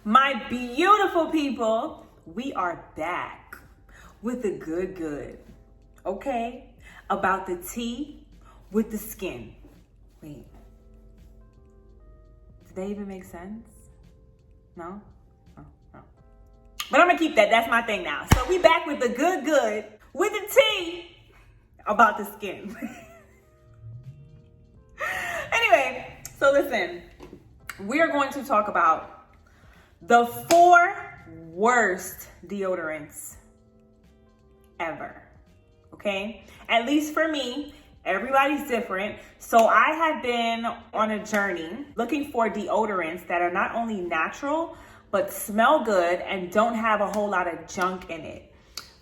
My beautiful people, we are back with the good, okay? About the tea with the skin. Wait, did that even make sense? No? Oh, no. But I'm gonna keep that, that's my thing now. So we back with the good with the tea about the skin. Anyway, so listen, we are going to talk about the 4 worst deodorants ever, okay? At least for me, everybody's different. So I have been on a journey looking for deodorants that are not only natural, but smell good and don't have a whole lot of junk in it.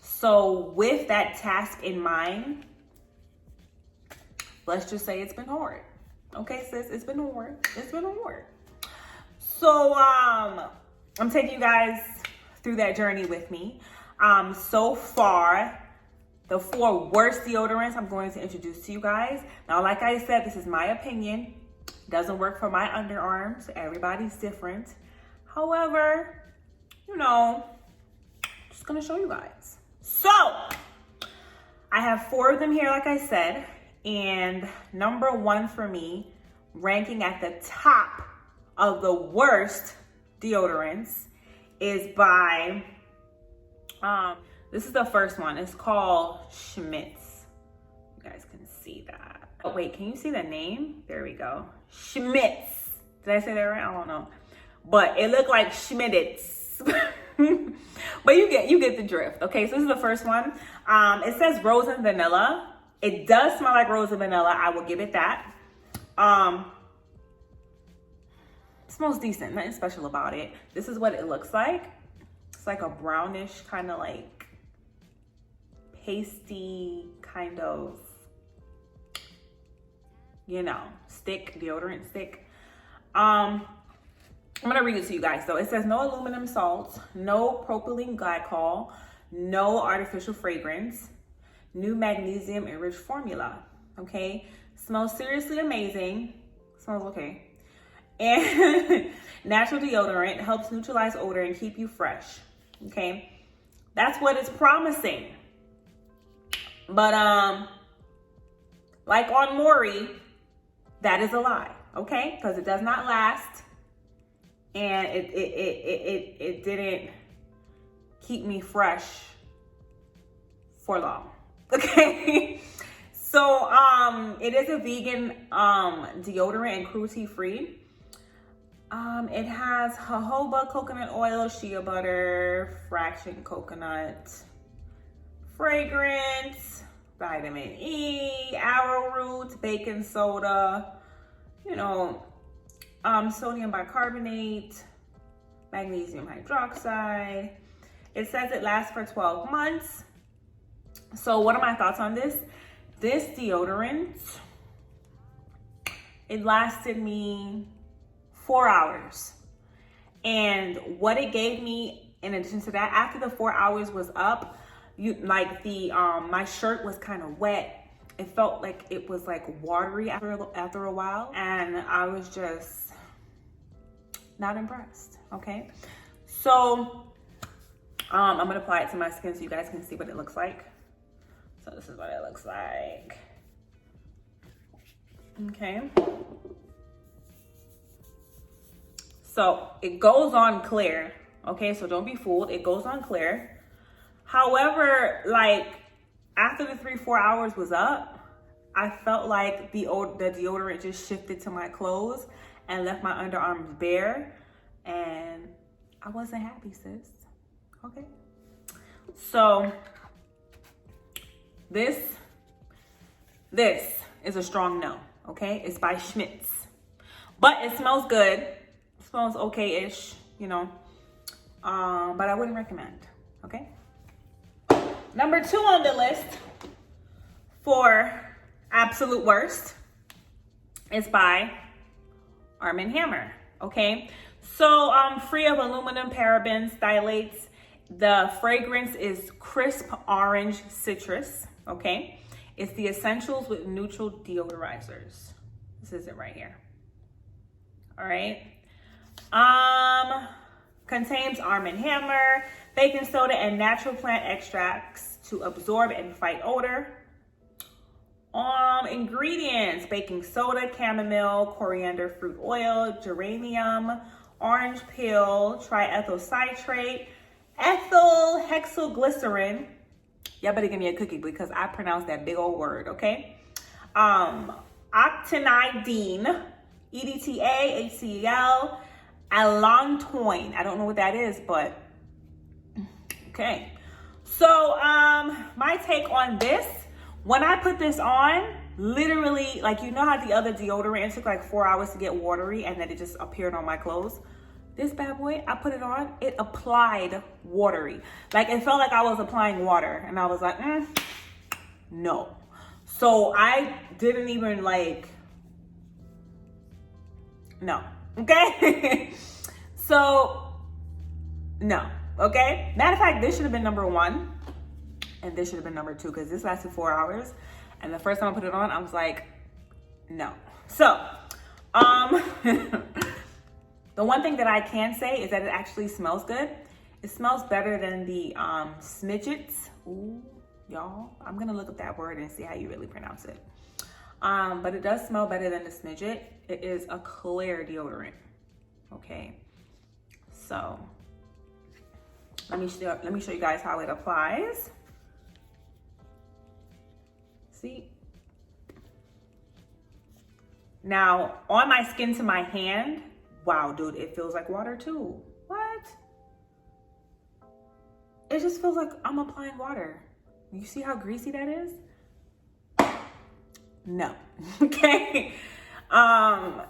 So with that task in mind, let's just say it's been hard. Okay, sis, it's been hard. It's been hard. So, I'm taking you guys through that journey with me. So far, the 4 worst deodorants I'm going to introduce to you guys. Now, like I said, this is my opinion. Doesn't work for my underarms. Everybody's different. However, you know, just gonna show you guys. So, I have 4 of them here, like I said. And number 1 for me, ranking at the top of the worst deodorants, is by, this is the first one. It's called Schmitz. You guys can see that. Oh, wait, can you see the name? There we go. Schmitz. Did I say that right? I don't know. But it looked like Schmitz. But you get the drift. Okay, so this is the first one. It says rose and vanilla. It does smell like rose and vanilla. I will give it that. It smells decent, nothing special about it. This is what it looks like. It's like a brownish kind of like pasty kind of, you know, stick, deodorant stick. I'm gonna read it to you guys. So it says no aluminum salts, no propylene glycol, no artificial fragrance, new magnesium enriched formula. Okay, smells seriously amazing. Smells okay. And natural deodorant helps neutralize odor and keep you fresh. Okay, that's what it's promising. But like on Maury, that is a lie. Okay, because it does not last, and it didn't keep me fresh for long. Okay. So it is a vegan deodorant and cruelty free. It has jojoba coconut oil, shea butter, fraction coconut, fragrance, vitamin E, arrowroot, baking soda, you know, sodium bicarbonate, magnesium hydroxide. It says it lasts for 12 months. So what are my thoughts on this? This deodorant, it lasted me 4 hours. And what it gave me, in addition to that, after the 4 hours was up, my shirt was kind of wet. It felt like it was like watery after a while. And I was just not impressed, okay? So I'm gonna apply it to my skin so you guys can see what it looks like. So this is what it looks like. Okay. So it goes on clear. Okay, so don't be fooled. It goes on clear. However, like after the 3-4 hours was up, I felt like the deodorant just shifted to my clothes and left my underarms bare. And I wasn't happy, sis. Okay. So this is a strong no, okay? It's by Schmitz. But it smells good. It smells okay-ish, you know. But I wouldn't recommend, okay? Number 2 on the list for absolute worst is by Arm & Hammer, okay? So free of aluminum, parabens, phthalates. The fragrance is crisp orange citrus, okay? It's the essentials with neutral deodorizers. This is it right here. All right. Contains Arm & Hammer, baking soda, and natural plant extracts to absorb and fight odor. Ingredients: baking soda, chamomile, coriander fruit oil, geranium, orange peel, triethyl citrate, ethyl hexylglycerin. Y'all better give me a cookie because I pronounced that big old word, okay? Octinidine, EDTA, HCl, allantoin. I don't know what that is, but okay. So my take on this, when I put this on, literally, like, you know how the other deodorant took like 4 hours to get watery and then it just appeared on my clothes? This bad boy, I put it on, it applied watery. Like, it felt like I was applying water, and I was like, no. So I didn't even like, no, okay? So, no, okay? Matter of fact, this should have been number 1, and this should have been number 2, because this lasted 4 hours, and the first time I put it on, I was like, no. So, the one thing that I can say is that it actually smells good. It smells better than the Schmitz. Ooh, y'all, I'm gonna look up that word and see how you really pronounce it. But it does smell better than the Schmitz. It is a clear deodorant. Okay, so let me show you guys how it applies. See? Now, on my skin to my hand, wow, dude, it feels like water too. What? It just feels like I'm applying water. You see how greasy that is? No. Okay. I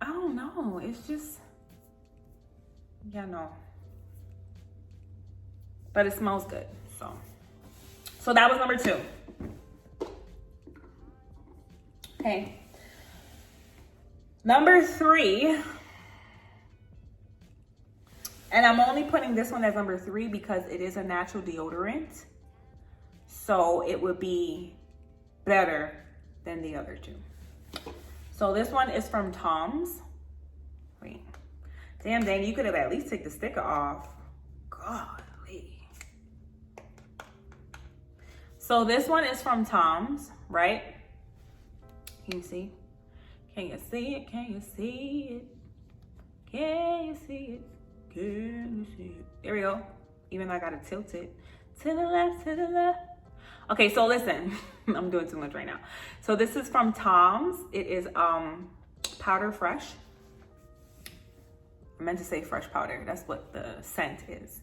don't know. It's just, yeah, no. But it smells good. So that was number 2. Okay. Number 3, and I'm only putting this one as number 3 because it is a natural deodorant. So it would be better than the other 2. So this one is from Tom's. Wait. Damn, dang, you could have at least taken the sticker off. Golly. So this one is from Tom's, right? Can you see? Can you see it? Can you see it? Can you see it? Can you see it? There we go. Even though I gotta tilt it. To the left, to the left. Okay, so listen. I'm doing too much right now. So this is from Tom's. It is powder fresh. I meant to say fresh powder. That's what the scent is.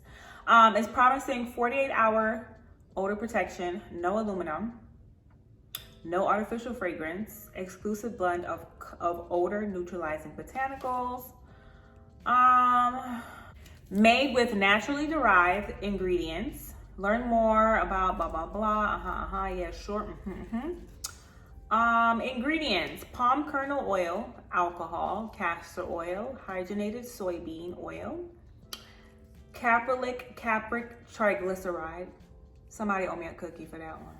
It's promising 48-hour odor protection, no aluminum, no artificial fragrance, exclusive blend of odor neutralizing botanicals, made with naturally derived ingredients. Learn more about blah, blah, blah. Yeah, sure. Ingredients: palm kernel oil, alcohol, castor oil, hydrogenated soybean oil, capric triglyceride. Somebody owe me a cookie for that one.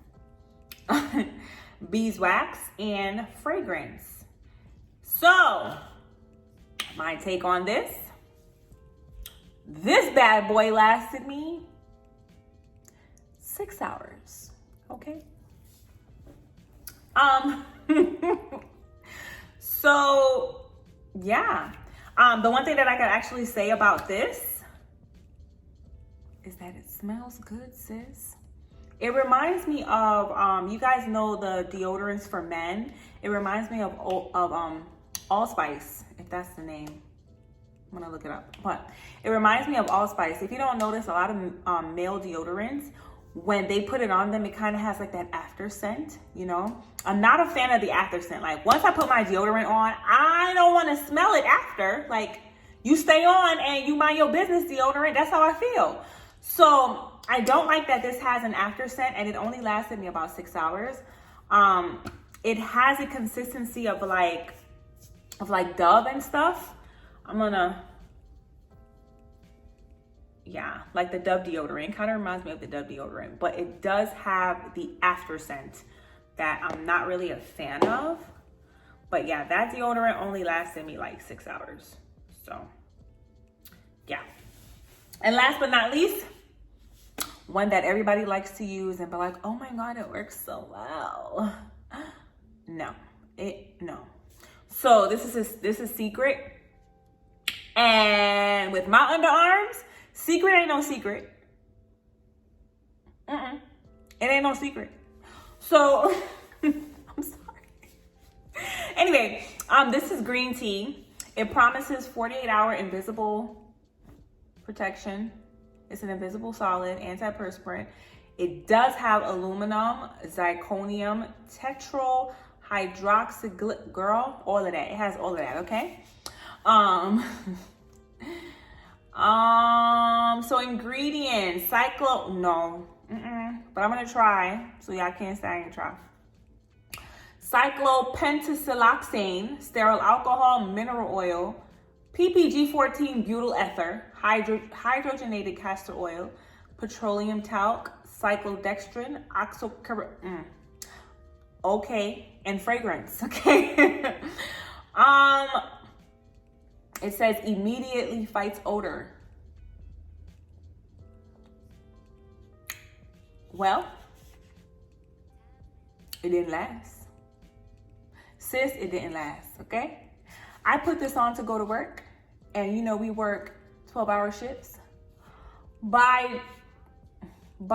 Beeswax, and fragrance. So, my take on this. This bad boy lasted me 6 hours. Okay. So yeah. The one thing that I could actually say about this is that it smells good, sis. It reminds me of, you guys know the deodorants for men. It reminds me of Allspice, if that's the name. I'm gonna look it up. But it reminds me of Allspice. If you don't notice, a lot of male deodorants, when they put it on them, it kind of has like that after scent, you know? I'm not a fan of the after scent. Like, once I put my deodorant on, I don't want to smell it after. Like, you stay on and you mind your business deodorant. That's how I feel. So I don't like that this has an after scent, and it only lasted me about 6 hours. It has a consistency of like Dove and stuff. I'm gonna, yeah, like the Dove deodorant. Kind of reminds me of the Dove deodorant, but it does have the after scent that I'm not really a fan of. But yeah, that deodorant only lasted me like 6 hours. So Yeah. And last but not least, one that everybody likes to use and be like, oh my God, it works so well. No. So this is Secret. And with my underarms, Secret ain't no secret. It ain't no secret. So, I'm sorry. Anyway, this is green tea. It promises 48-hour invisible protection. It's an invisible solid, antiperspirant. It does have aluminum, zirconium, tetrol, hydroxyglycerol, girl, all of that. It has all of that, okay? So ingredients, but I'm gonna try, so y'all can't say I ain't try. Cyclopentasiloxane, sterile alcohol, mineral oil, PPG-14 butyl ether, hydrogenated castor oil, petroleum talc, cyclodextrin, okay, and fragrance, okay? It says immediately fights odor. Well, it didn't last. Sis, it didn't last, okay? I put this on to go to work, and you know we work 12-hour shifts. By the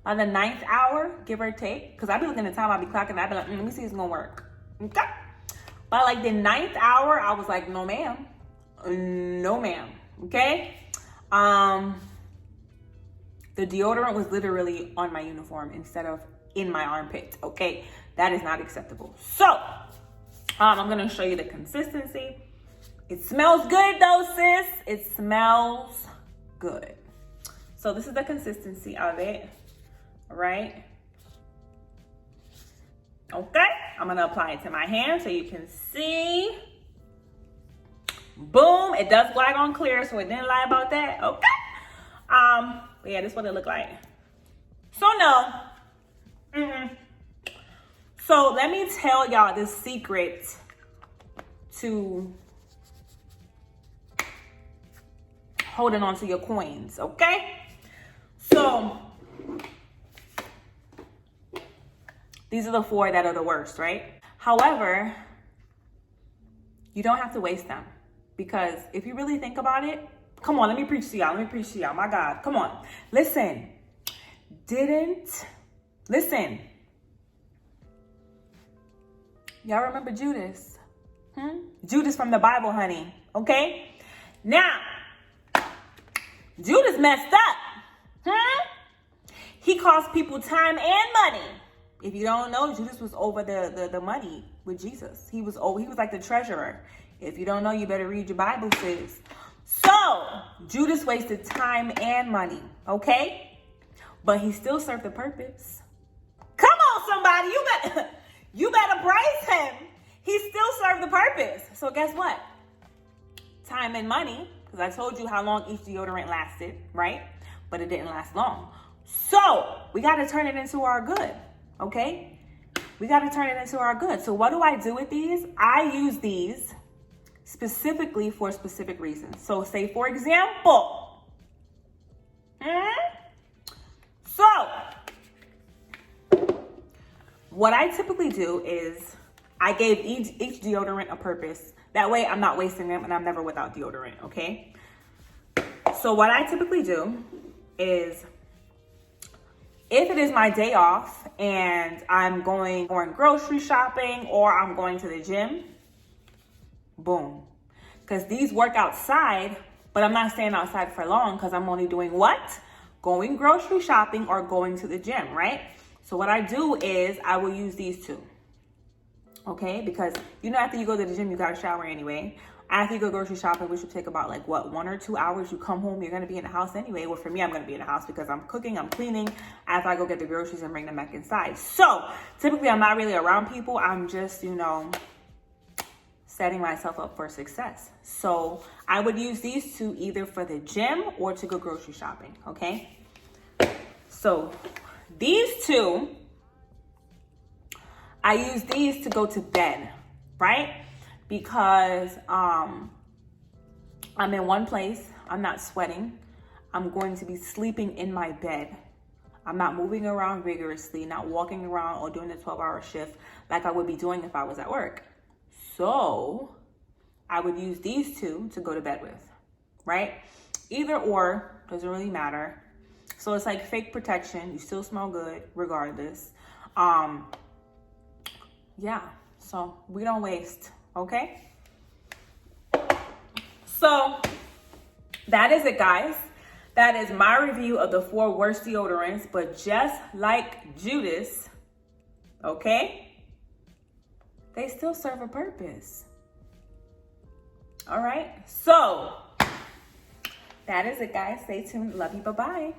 9th hour, give or take, because I be looking at the time, I be clocking, I be like, let me see if it's gonna work, okay? By like the 9th hour, I was like, no ma'am, okay? The deodorant was literally on my uniform instead of in my armpits, okay? That is not acceptable. So, I'm gonna show you the consistency. It smells good though, sis. It smells good. So this is the consistency of it, all right? Okay, I'm gonna apply it to my hand so you can see. Boom, it does glide on clear, so it didn't lie about that, okay? But yeah, this is what it looked like. So no, So let me tell y'all the secret to holding on to your coins, okay? So these are the 4 that are the worst, right? However, you don't have to waste them, because if you really think about it, come on, let me preach to y'all, my God, come on. Listen. Y'all remember Judas? Judas from the Bible, honey, okay? Now, Judas messed up. He cost people time and money. If you don't know, Judas was over the money with Jesus. He was like the treasurer. If you don't know, you better read your Bible, sis. So, Judas wasted time and money, okay? But he still served the purpose. Come on, somebody, you better praise him. He still served the purpose. So guess what? Time and money, because I told you how long each deodorant lasted, right? But it didn't last long. So we got to turn it into our good, okay? We got to turn it into our good. So what do I do with these? I use these specifically for specific reasons. So say, for example, so what I typically do is I gave each deodorant a purpose. That way I'm not wasting them and I'm never without deodorant, okay? So what I typically do is, if it is my day off and I'm going grocery shopping or I'm going to the gym, boom. Because these work outside, but I'm not staying outside for long because I'm only doing what? Going grocery shopping or going to the gym, right? So what I do is I will use these 2. Okay, because you know, after you go to the gym, you got to shower anyway. After you go grocery shopping, which will take about like what, 1 or 2 hours, you come home, you're going to be in the house anyway. Well, for me, I'm going to be in the house because I'm cooking, I'm cleaning after I go get the groceries and bring them back inside. So typically I'm not really around people. I'm just, you know, setting myself up for success. So I would use these 2 either for the gym or to go grocery shopping. Okay. So these 2, I use these to go to bed, right? because I'm in one place. I'm not sweating. I'm going to be sleeping in my bed. I'm not moving around vigorously, not walking around or doing a 12-hour shift like I would be doing if I was at work. So I would use these two to go to bed with, right? Either or, doesn't really matter. So it's like fake protection. You still smell good regardless. Yeah, so we don't waste, okay? So that is it, guys. That is my review of the 4 worst deodorants, but just like Judas, okay, they still serve a purpose. All right, so that is it, guys. Stay tuned. Love you. Bye-bye.